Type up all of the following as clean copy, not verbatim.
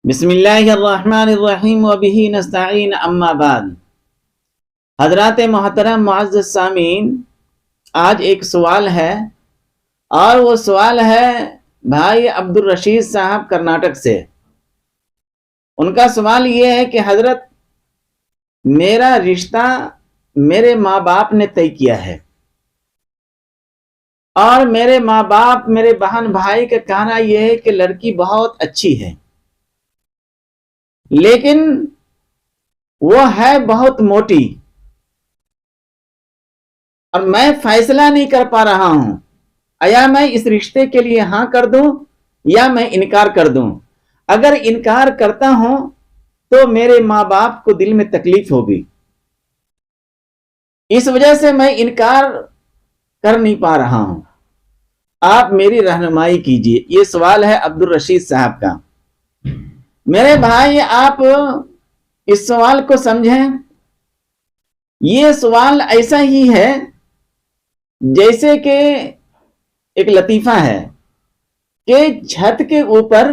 بسم اللہ الرحمن الرحیم وبہ نستعین اما بعد۔ حضرات محترم معزز سامعین، آج ایک سوال ہے اور وہ سوال ہے بھائی عبدالرشید صاحب کرناٹک سے۔ ان کا سوال یہ ہے کہ حضرت میرا رشتہ میرے ماں باپ نے طے کیا ہے اور میرے ماں باپ میرے بہن بھائی کا کہنا یہ ہے کہ لڑکی بہت اچھی ہے، لیکن وہ ہے بہت موٹی اور میں فیصلہ نہیں کر پا رہا ہوں، یا میں اس رشتے کے لیے ہاں کر دوں یا میں انکار کر دوں۔ اگر انکار کرتا ہوں تو میرے ماں باپ کو دل میں تکلیف ہوگی، اس وجہ سے میں انکار کر نہیں پا رہا ہوں، آپ میری رہنمائی کیجیے۔ یہ سوال ہے عبدالرشید صاحب کا۔ میرے بھائی، آپ اس سوال کو سمجھیں، یہ سوال ایسا ہی ہے جیسے کہ ایک لطیفہ ہے کہ چھت کے اوپر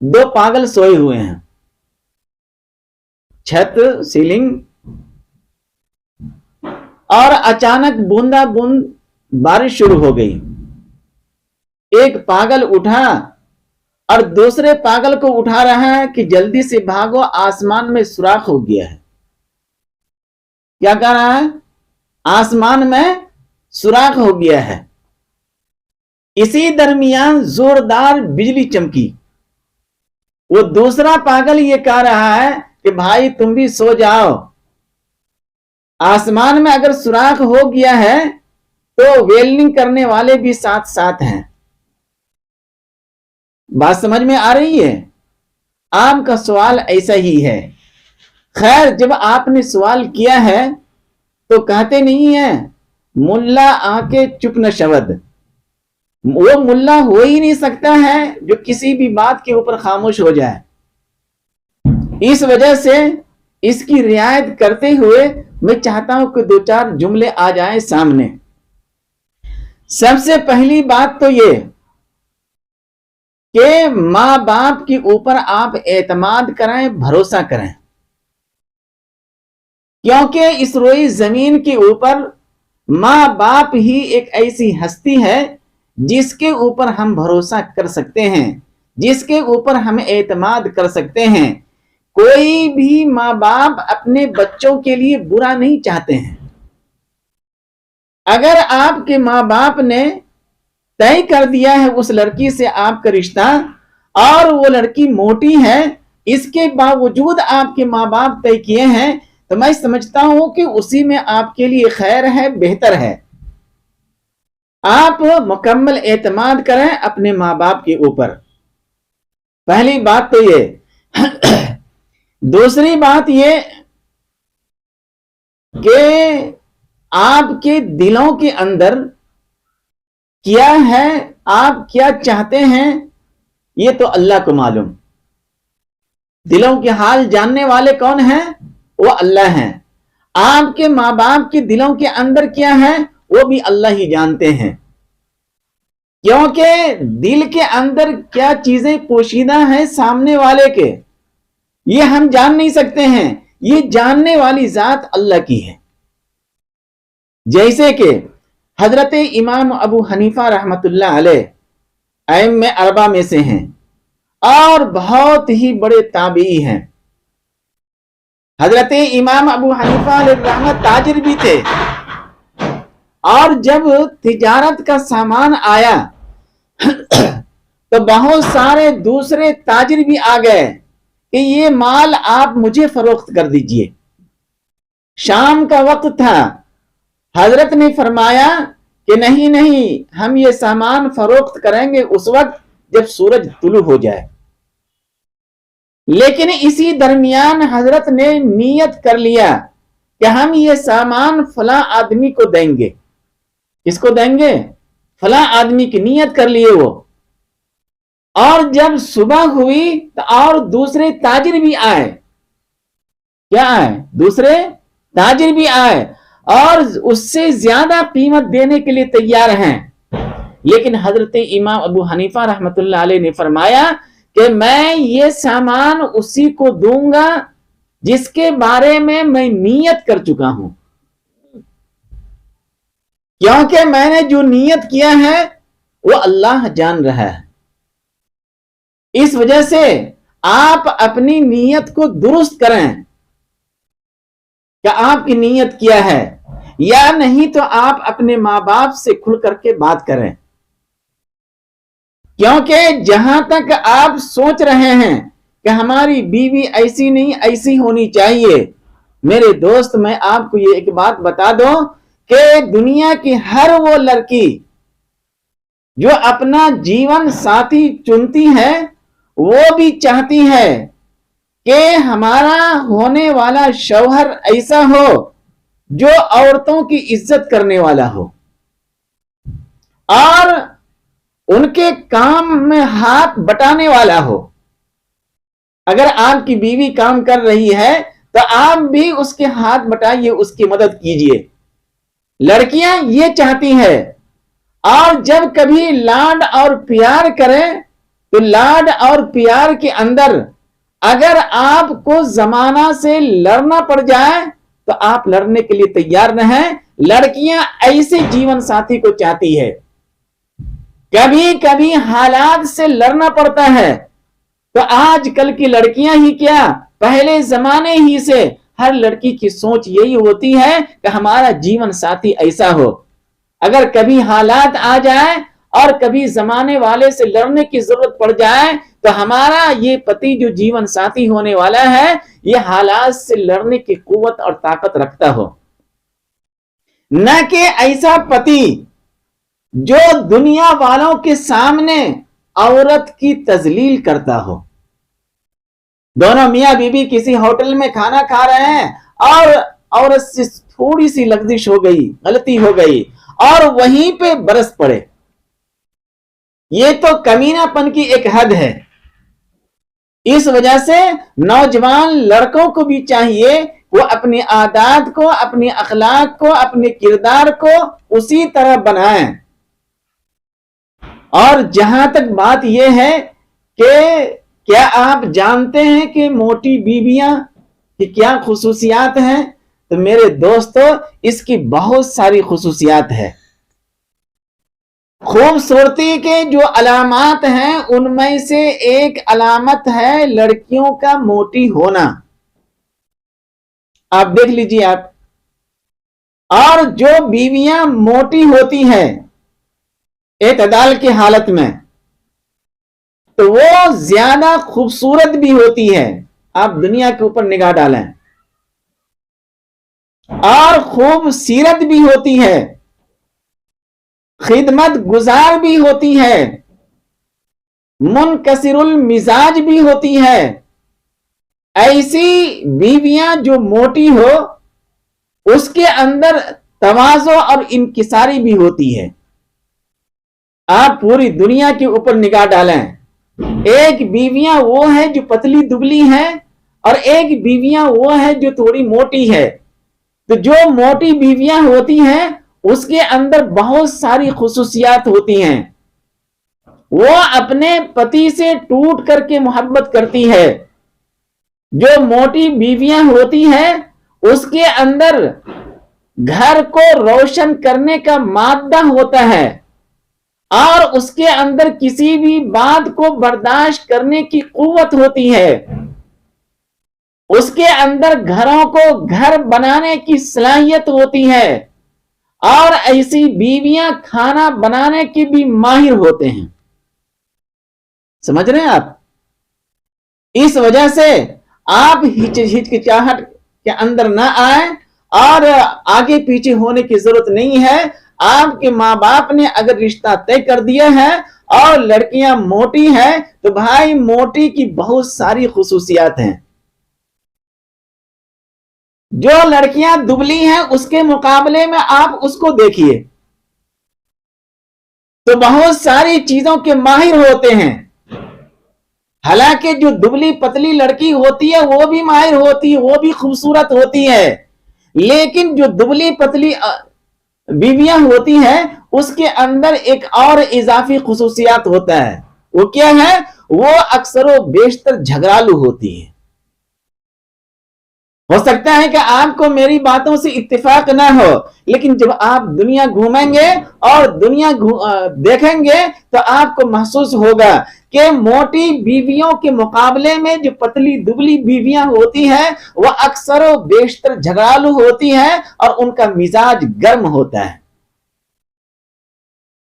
دو پاگل سوئے ہوئے ہیں، چھت سیلنگ، اور اچانک بوندا بوند بارش شروع ہو گئی۔ ایک پاگل اٹھا اور دوسرے پاگل کو اٹھا رہا ہے کہ جلدی سے بھاگو، آسمان میں سوراخ ہو گیا ہے۔ کیا کہہ رہا ہے؟ آسمان میں سوراخ ہو گیا ہے۔ اسی درمیان زوردار بجلی چمکی۔ وہ دوسرا پاگل یہ کہہ رہا ہے کہ بھائی تم بھی سو جاؤ، آسمان میں اگر سوراخ ہو گیا ہے تو ویلڈنگ کرنے والے بھی ساتھ ساتھ ہیں۔ بات سمجھ میں آ رہی ہے؟ آپ کا سوال ایسا ہی ہے۔ خیر، جب آپ نے سوال کیا ہے تو کہتے نہیں ہیں ملا آ کے چپ نہ شود۔ وہ ملا ہو ہی نہیں سکتا ہے جو کسی بھی بات کے اوپر خاموش ہو جائے۔ اس وجہ سے اس کی رعایت کرتے ہوئے میں چاہتا ہوں کہ دو چار جملے آ جائیں سامنے۔ سب سے پہلی بات تو یہ کہ ماں باپ کے اوپر آپ اعتماد کریں، بھروسہ کریں، کیونکہ اس روئی زمین کے اوپر ماں باپ ہی ایک ایسی ہستی ہے جس کے اوپر ہم بھروسہ کر سکتے ہیں، جس کے اوپر ہم اعتماد کر سکتے ہیں۔ کوئی بھی ماں باپ اپنے بچوں کے لیے برا نہیں چاہتے ہیں۔ اگر آپ کے ماں باپ نے طے کر دیا ہے اس لڑکی سے آپ کا رشتہ اور وہ لڑکی موٹی ہے، اس کے باوجود آپ کے ماں باپ طے کیے ہیں، تو میں سمجھتا ہوں کہ اسی میں آپ کے لیے خیر ہے، بہتر ہے۔ آپ مکمل اعتماد کریں اپنے ماں باپ کے اوپر، پہلی بات تو یہ۔ دوسری بات یہ کہ آپ کے دلوں کے اندر کیا ہے، آپ کیا چاہتے ہیں، یہ تو اللہ کو معلوم۔ دلوں کے حال جاننے والے کون ہیں؟ وہ اللہ ہیں۔ آپ کے ماں باپ کے دلوں کے اندر کیا ہے وہ بھی اللہ ہی جانتے ہیں، کیونکہ دل کے اندر کیا چیزیں پوشیدہ ہیں سامنے والے کے، یہ ہم جان نہیں سکتے ہیں، یہ جاننے والی ذات اللہ کی ہے۔ جیسے کہ حضرت امام ابو حنیفہ رحمت اللہ علیہ ائمہ اربعہ میں سے ہیں اور بہت ہی بڑے تابعی ہیں۔ حضرت امام ابو حنیفہ علیہ رحمت تاجر بھی تھے، اور جب تجارت کا سامان آیا تو بہت سارے دوسرے تاجر بھی آ گئے کہ یہ مال آپ مجھے فروخت کر دیجئے۔ شام کا وقت تھا، حضرت نے فرمایا کہ نہیں، ہم یہ سامان فروخت کریں گے اس وقت جب سورج طلوع ہو جائے۔ لیکن اسی درمیان حضرت نے نیت کر لیا کہ ہم یہ سامان فلاں آدمی کو دیں گے۔ کس کو دیں گے؟ فلاں آدمی کی نیت کر لیے وہ۔ اور جب صبح ہوئی تو اور دوسرے تاجر بھی آئے۔ کیا آئے؟ دوسرے تاجر بھی آئے اور اس سے زیادہ قیمت دینے کے لیے تیار ہیں، لیکن حضرت امام ابو حنیفہ رحمت اللہ علیہ نے فرمایا کہ میں یہ سامان اسی کو دوں گا جس کے بارے میں نیت کر چکا ہوں، کیونکہ میں نے جو نیت کیا ہے وہ اللہ جان رہا ہے۔ اس وجہ سے آپ اپنی نیت کو درست کریں کہ آپ کی نیت کیا ہے، یا نہیں تو آپ اپنے ماں باپ سے کھل کر کے بات کریں، کیونکہ جہاں تک آپ سوچ رہے ہیں کہ ہماری بیوی ایسی نہیں ایسی ہونی چاہیے، میرے دوست میں آپ کو یہ ایک بات بتا دوں کہ دنیا کی ہر وہ لڑکی جو اپنا جیون ساتھی چنتی ہے وہ بھی چاہتی ہے کہ ہمارا ہونے والا شوہر ایسا ہو جو عورتوں کی عزت کرنے والا ہو اور ان کے کام میں ہاتھ بٹانے والا ہو۔ اگر آپ کی بیوی کام کر رہی ہے تو آپ بھی اس کے ہاتھ بٹائیے، اس کی مدد کیجیے۔ لڑکیاں یہ چاہتی ہیں، اور جب کبھی لاڈ اور پیار کریں تو لاڈ اور پیار کے اندر اگر آپ کو زمانہ سے لڑنا پڑ جائے تو آپ لڑنے کے لیے تیار نہ ہیں۔ لڑکیاں ایسے جیون ساتھی کو چاہتی ہے۔ کبھی کبھی حالات سے لڑنا پڑتا ہے، تو آج کل کی لڑکیاں ہی کیا، پہلے زمانے ہی سے ہر لڑکی کی سوچ یہی ہوتی ہے کہ ہمارا جیون ساتھی ایسا ہو۔ اگر کبھی حالات آ جائے اور کبھی زمانے والے سے لڑنے کی ضرورت پڑ جائے تو ہمارا یہ پتی جو جیون ساتھی ہونے والا ہے یہ حالات سے لڑنے کی قوت اور طاقت رکھتا ہو، نہ کہ ایسا پتی جو دنیا والوں کے سامنے عورت کی تذلیل کرتا ہو۔ دونوں میاں بیوی کسی ہوٹل میں کھانا کھا رہے ہیں اور عورت سے تھوڑی سی لغزش ہو گئی، غلطی ہو گئی اور وہیں پہ برس پڑے، یہ تو کمینہ پن کی ایک حد ہے۔ اس وجہ سے نوجوان لڑکوں کو بھی چاہیے وہ اپنی عادات کو، اپنی اخلاق کو، اپنے کردار کو اسی طرح بنائیں۔ اور جہاں تک بات یہ ہے کہ کیا آپ جانتے ہیں کہ موٹی بیویاں کی کیا خصوصیات ہیں؟ تو میرے دوستو اس کی بہت ساری خصوصیات ہیں۔ خوبصورتی کے جو علامات ہیں ان میں سے ایک علامت ہے لڑکیوں کا موٹی ہونا۔ آپ دیکھ لیجیے آپ، اور جو بیویاں موٹی ہوتی ہیں اعتدال کی حالت میں تو وہ زیادہ خوبصورت بھی ہوتی ہے۔ آپ دنیا کے اوپر نگاہ ڈالیں، اور خوب سیرت بھی ہوتی ہے، خدمت گزار بھی ہوتی ہے، منکسر المزاج بھی ہوتی ہے۔ ایسی بیویاں جو موٹی ہو اس کے اندر تواضع اور انکساری بھی ہوتی ہے۔ آپ پوری دنیا کے اوپر نگاہ ڈالیں، ایک بیویاں وہ ہے جو پتلی دبلی ہے اور ایک بیویاں وہ ہے جو تھوڑی موٹی ہے۔ تو جو موٹی بیویاں ہوتی ہیں اس کے اندر بہت ساری خصوصیات ہوتی ہیں۔ وہ اپنے پتی سے ٹوٹ کر کے محبت کرتی ہے۔ جو موٹی بیویاں ہوتی ہیں اس کے اندر گھر کو روشن کرنے کا مادہ ہوتا ہے اور اس کے اندر کسی بھی بات کو برداشت کرنے کی قوت ہوتی ہے۔ اس کے اندر گھروں کو گھر بنانے کی صلاحیت ہوتی ہے، اور ایسی بیویاں کھانا بنانے کی بھی ماہر ہوتے ہیں۔ سمجھ رہے ہیں آپ؟ اس وجہ سے آپ ہچکچاہٹ کے اندر نہ آئیں اور آگے پیچھے ہونے کی ضرورت نہیں ہے۔ آپ کے ماں باپ نے اگر رشتہ طے کر دیا ہے اور لڑکیاں موٹی ہیں تو بھائی موٹی کی بہت ساری خصوصیات ہیں۔ جو لڑکیاں دبلی ہیں اس کے مقابلے میں آپ اس کو دیکھیے تو بہت ساری چیزوں کے ماہر ہوتے ہیں۔ حالانکہ جو دبلی پتلی لڑکی ہوتی ہے وہ بھی ماہر ہوتی ہے، وہ بھی خوبصورت ہوتی ہے، لیکن جو دبلی پتلی بیویاں ہوتی ہیں اس کے اندر ایک اور اضافی خصوصیات ہوتا ہے، وہ کیا ہے؟ وہ اکثر و بیشتر جھگڑالو ہوتی ہے۔ ہو سکتا ہے کہ آپ کو میری باتوں سے اتفاق نہ ہو، لیکن جب آپ دنیا گھومیں گے اور دنیا دیکھیں گے تو آپ کو محسوس ہوگا کہ موٹی بیویوں کے مقابلے میں جو پتلی دبلی بیویاں ہوتی ہیں وہ اکثر و بیشتر جھگڑالو ہوتی ہیں اور ان کا مزاج گرم ہوتا ہے،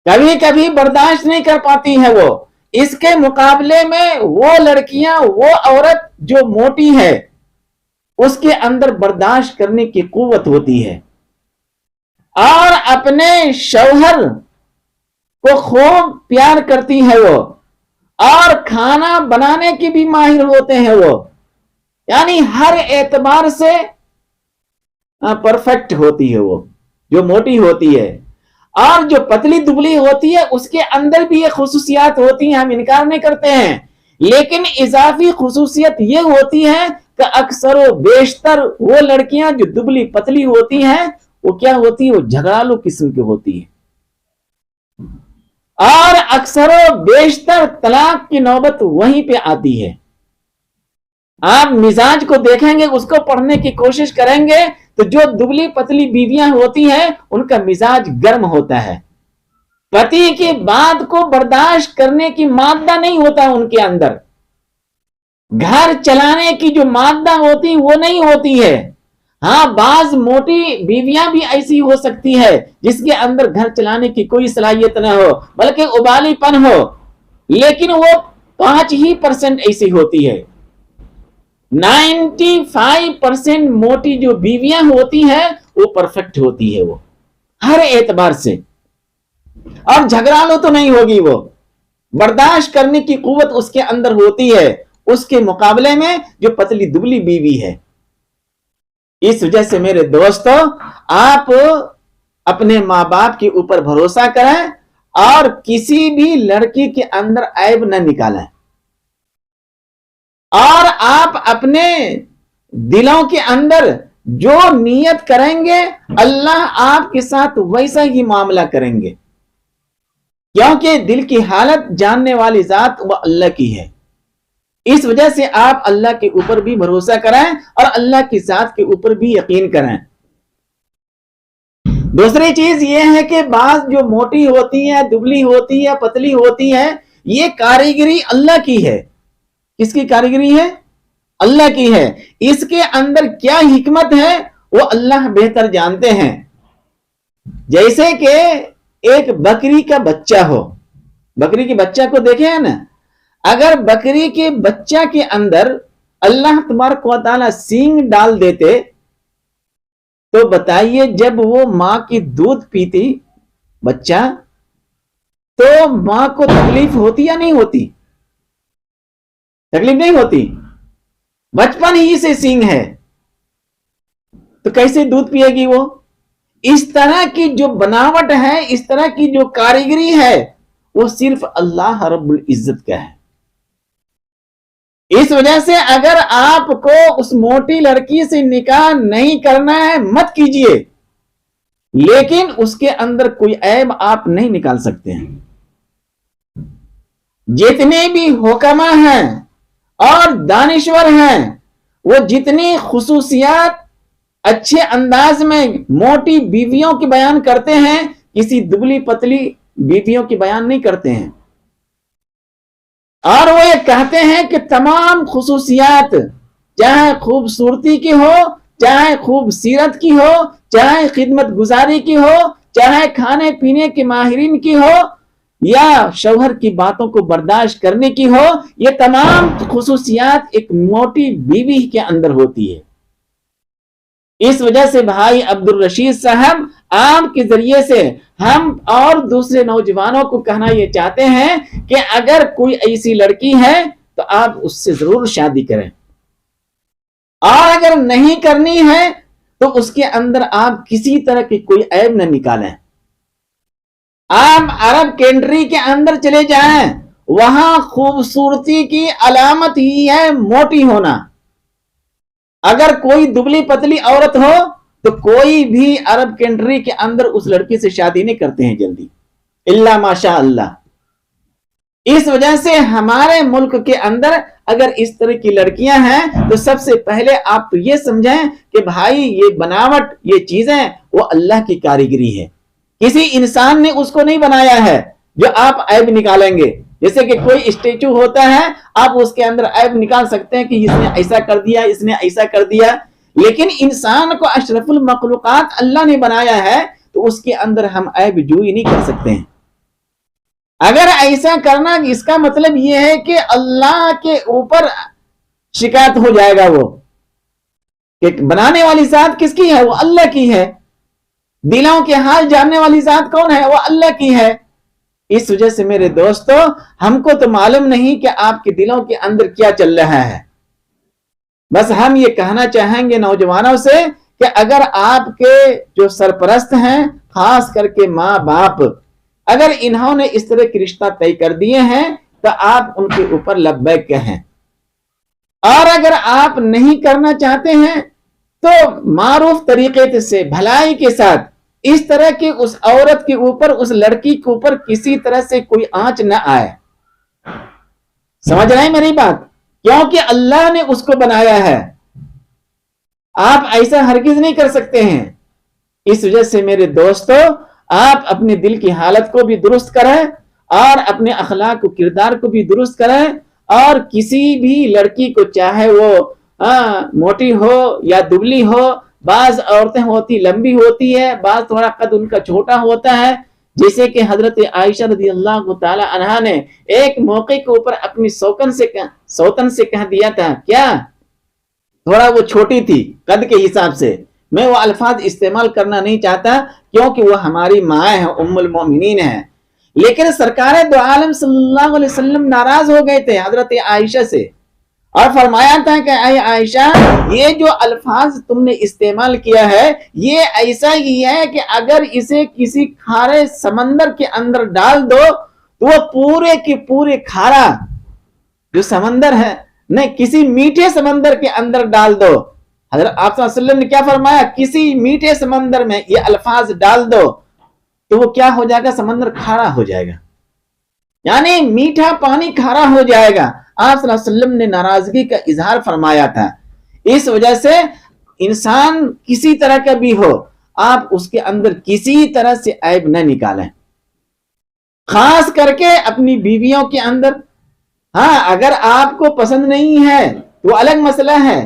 کبھی کبھی برداشت نہیں کر پاتی ہیں وہ۔ اس کے مقابلے میں وہ لڑکیاں، وہ عورت جو موٹی ہے، اس کے اندر برداشت کرنے کی قوت ہوتی ہے اور اپنے شوہر کو خوب پیار کرتی ہے وہ، اور کھانا بنانے کی بھی ماہر ہوتے ہیں وہ، یعنی ہر اعتبار سے پرفیکٹ ہوتی ہے وہ جو موٹی ہوتی ہے۔ اور جو پتلی دبلی ہوتی ہے اس کے اندر بھی یہ خصوصیات ہوتی ہیں، ہم انکار نہیں کرتے ہیں، لیکن اضافی خصوصیت یہ ہوتی ہے کہ اکثر و بیشتر وہ لڑکیاں جو دبلی پتلی ہوتی ہیں وہ کیا ہوتی ہے؟ وہ جھگڑالو قسم کی ہوتی ہے، اور اکثر و بیشتر طلاق کی نوبت وہیں پہ آتی ہے۔ آپ مزاج کو دیکھیں گے، اس کو پڑھنے کی کوشش کریں گے تو جو دبلی پتلی بیویاں ہوتی ہیں ان کا مزاج گرم ہوتا ہے، پتی کی بات کو برداشت کرنے کی مادہ نہیں ہوتا ان کے اندر، گھر چلانے کی جو مادہ ہوتی وہ نہیں ہوتی ہے۔ ہاں، بعض موٹی بیویاں بھی ایسی ہو سکتی ہے جس کے اندر گھر چلانے کی کوئی صلاحیت نہ ہو بلکہ ابالی پن ہو، لیکن وہ 5% ایسی ہوتی ہے۔ 95% موٹی جو بیویاں ہوتی ہیں وہ پرفیکٹ ہوتی ہے، وہ ہر اعتبار سے، اور جھگڑالو تو نہیں ہوگی، وہ برداشت کرنے کی قوت اس کے اندر ہوتی ہے اس کے مقابلے میں جو پتلی دبلی بیوی ہے۔ اس وجہ سے میرے دوستو، آپ اپنے ماں باپ کے اوپر بھروسہ کریں اور کسی بھی لڑکی کے اندر عیب نہ نکالیں، اور آپ اپنے دلوں کے اندر جو نیت کریں گے اللہ آپ کے ساتھ ویسا ہی معاملہ کریں گے، کیونکہ دل کی حالت جاننے والی ذات وہ اللہ کی ہے۔ اس وجہ سے آپ اللہ کے اوپر بھی بھروسہ کریں اور اللہ کی ذات کے اوپر بھی یقین کریں۔ دوسری چیز یہ ہے کہ بعض جو موٹی ہوتی ہے، دبلی ہوتی ہے، پتلی ہوتی ہے، یہ کاریگری اللہ کی ہے۔ کس کی کاریگری ہے؟ اللہ کی ہے۔ اس کے اندر کیا حکمت ہے وہ اللہ بہتر جانتے ہیں۔ جیسے کہ ایک بکری کا بچہ ہو، بکری کے بچہ کو دیکھیں ہیں نا، اگر بکری کے بچہ کے اندر اللہ تبارک و تعالی سینگ ڈال دیتے تو بتائیے جب وہ ماں کی دودھ پیتی بچہ تو ماں کو تکلیف ہوتی یا نہیں ہوتی؟ تکلیف نہیں ہوتی، بچپن ہی سے سینگ ہے تو کیسے دودھ پیے گی وہ؟ اس طرح کی جو بناوٹ ہے، اس طرح کی جو کاریگری ہے وہ صرف اللہ رب العزت کا ہے۔ اس وجہ سے اگر آپ کو اس موٹی لڑکی سے نکاح نہیں کرنا ہے مت کیجئے، لیکن اس کے اندر کوئی عیب آپ نہیں نکال سکتے ہیں۔ جتنے بھی حکما ہیں اور دانشور ہیں وہ جتنی خصوصیات اچھے انداز میں موٹی بیویوں کی بیان کرتے ہیں کسی دبلی پتلی بیویوں کی بیان نہیں کرتے ہیں، اور وہ یہ کہتے ہیں کہ تمام خصوصیات چاہے خوبصورتی کی ہو، چاہے خوبصیرت کی ہو، چاہے خدمت گزاری کی ہو، چاہے کھانے پینے کے ماہرین کی ہو یا شوہر کی باتوں کو برداشت کرنے کی ہو، یہ تمام خصوصیات ایک موٹی بیوی کے اندر ہوتی ہے۔ اس وجہ سے بھائی عبد الرشید صاحب، آپ کے ذریعے سے ہم اور دوسرے نوجوانوں کو کہنا یہ چاہتے ہیں کہ اگر کوئی ایسی لڑکی ہے تو آپ اس سے ضرور شادی کریں، اور اگر نہیں کرنی ہے تو اس کے اندر آپ کسی طرح کی کوئی عیب نہ نکالیں۔ آپ عرب کنٹری کے اندر چلے جائیں، وہاں خوبصورتی کی علامت ہی ہے موٹی ہونا۔ اگر کوئی دبلی پتلی عورت ہو تو کوئی بھی عرب کنٹری کے اندر اس لڑکی سے شادی نہیں کرتے ہیں جلدی، الا ماشاء اللہ۔ اس وجہ سے ہمارے ملک کے اندر اگر اس طرح کی لڑکیاں ہیں تو سب سے پہلے آپ تو یہ سمجھیں کہ بھائی یہ بناوٹ، یہ چیزیں وہ اللہ کی کاریگری ہے، کسی انسان نے اس کو نہیں بنایا ہے جو آپ عیب نکالیں گے۔ جیسے کہ کوئی اسٹیچو ہوتا ہے، آپ اس کے اندر عیب نکال سکتے ہیں کہ اس نے ایسا کر دیا، اس نے ایسا کر دیا، لیکن انسان کو اشرف المخلوقات اللہ نے بنایا ہے تو اس کے اندر ہم عیب جوئی نہیں کر سکتے ہیں۔ اگر ایسا کرنا اس کا مطلب یہ ہے کہ اللہ کے اوپر شکایت ہو جائے گا، وہ کہ بنانے والی ذات کس کی ہے؟ وہ اللہ کی ہے۔ دلوں کے حال جاننے والی ذات کون ہے؟ وہ اللہ کی ہے۔ اس وجہ سے میرے دوستو، ہم کو تو معلوم نہیں کہ آپ کے دلوں کے اندر کیا چل رہا ہے، بس ہم یہ کہنا چاہیں گے نوجوانوں سے کہ اگر آپ کے جو سرپرست ہیں، خاص کر کے ماں باپ، اگر انہوں نے اس طرح کے رشتہ طے کر دیے ہیں تو آپ ان کے اوپر لبیک کہیں، اور اگر آپ نہیں کرنا چاہتے ہیں تو معروف طریقے سے بھلائی کے ساتھ اس طرح کی اس عورت کے اوپر، اس لڑکی کے اوپر کسی طرح سے کوئی آنچ نہ آئے۔ سمجھ رہے ہیں میری بات؟ کیونکہ اللہ نے اس کو بنایا ہے، آپ ایسا ہرگز نہیں کر سکتے ہیں۔ اس وجہ سے میرے دوستو، آپ اپنے دل کی حالت کو بھی درست کریں اور اپنے اخلاق و کردار کو بھی درست کریں، اور کسی بھی لڑکی کو چاہے وہ موٹی ہو یا دبلی ہو، بعض عورتیں ہوتی لمبی ہوتی ہے، بعض تھوڑا قد ان کا چھوٹا ہوتا ہے، جیسے کہ حضرت عائشہ رضی اللہ تعالی عنہا نے ایک موقع کے اوپر اپنی سوتن سے کہہ دیا تھا، کیا تھوڑا وہ چھوٹی تھی قد کے حساب سے، میں وہ الفاظ استعمال کرنا نہیں چاہتا کیونکہ وہ ہماری ماں ہے، ام المومنین ہے، لیکن سرکار دو عالم صلی اللہ علیہ وسلم ناراض ہو گئے تھے حضرت عائشہ سے، اور فرمایا تھا کہ اے عائشہ، یہ جو الفاظ تم نے استعمال کیا ہے یہ ایسا ہی ہے کہ اگر اسے کسی کھارے سمندر کے اندر ڈال دو تو وہ پورے کے پورے کھارا جو سمندر ہے، نہیں کسی میٹھے سمندر کے اندر ڈال دو۔ حضرت آپ صلی اللہ علیہ وسلم نے کیا فرمایا؟ کسی میٹھے سمندر میں یہ الفاظ ڈال دو تو وہ کیا ہو جائے گا؟ سمندر کھارا ہو جائے گا، یعنی میٹھا پانی کھارا ہو جائے گا۔ آپ صلی اللہ علیہ وسلم نے ناراضگی کا اظہار فرمایا تھا۔ اس وجہ سے انسان کسی طرح کا بھی ہو، آپ اس کے اندر کسی طرح سے عیب نہ نکالیں، خاص کر کے اپنی بیویوں کے اندر۔ ہاں، اگر آپ کو پسند نہیں ہے تو الگ مسئلہ ہے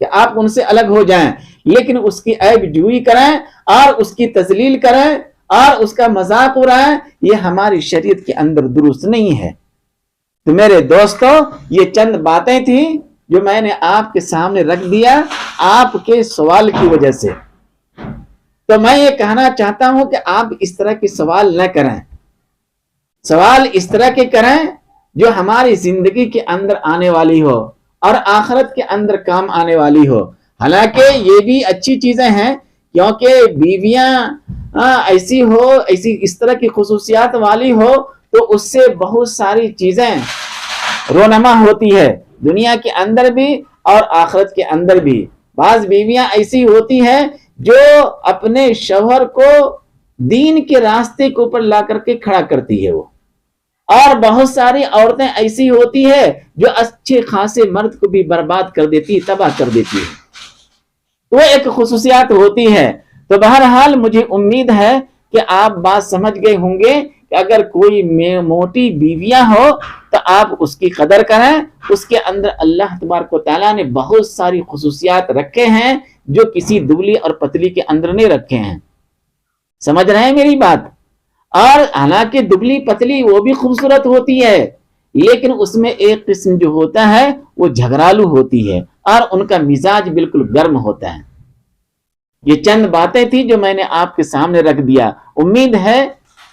کہ آپ ان سے الگ ہو جائیں، لیکن اس کی عیب جوئی کریں اور اس کی تذلیل کریں اور اس کا مذاق اڑائیں، یہ ہماری شریعت کے اندر درست نہیں ہے۔ تو میرے دوستو، یہ چند باتیں تھیں جو میں نے آپ کے سامنے رکھ دیا آپ کے سوال کی وجہ سے۔ تو میں یہ کہنا چاہتا ہوں کہ آپ اس طرح کے سوال نہ کریں، سوال اس طرح کے کریں جو ہماری زندگی کے اندر آنے والی ہو اور آخرت کے اندر کام آنے والی ہو۔ حالانکہ یہ بھی اچھی چیزیں ہیں، کیونکہ بیویاں ایسی ہو، اس طرح کی خصوصیات والی ہو تو اس سے بہت ساری چیزیں رونما ہوتی ہے، دنیا کے اندر بھی اور آخرت کے اندر بھی۔ بعض بیویاں ایسی ہوتی ہیں جو اپنے شوہر کو دین کے راستے کے اوپر لا کر کے کھڑا کرتی ہے وہ، اور بہت ساری عورتیں ایسی ہوتی ہے جو اچھے خاصے مرد کو بھی برباد کر دیتی، تباہ کر دیتی ہے۔ وہ ایک خصوصیات ہوتی ہے۔ تو بہرحال مجھے امید ہے کہ آپ بات سمجھ گئے ہوں گے کہ اگر کوئی موٹی بیویاں ہو تو آپ اس کی قدر کریں، اس کے اندر اللہ تبارک و تعالیٰ نے بہت ساری خصوصیات رکھے ہیں جو کسی دبلی اور پتلی کے اندر نہیں رکھے ہیں۔ سمجھ رہے ہیں میری بات؟ اور حالانکہ دبلی پتلی وہ بھی خوبصورت ہوتی ہے، لیکن اس میں ایک قسم جو ہوتا ہے وہ جھگڑالو ہوتی ہے اور ان کا مزاج بالکل گرم ہوتا ہے۔ یہ چند باتیں تھی جو میں نے آپ کے سامنے رکھ دیا، امید ہے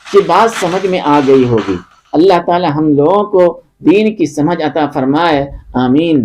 کہ بات سمجھ میں آ گئی ہوگی۔ اللہ تعالی ہم لوگوں کو دین کی سمجھ عطا فرمائے، آمین۔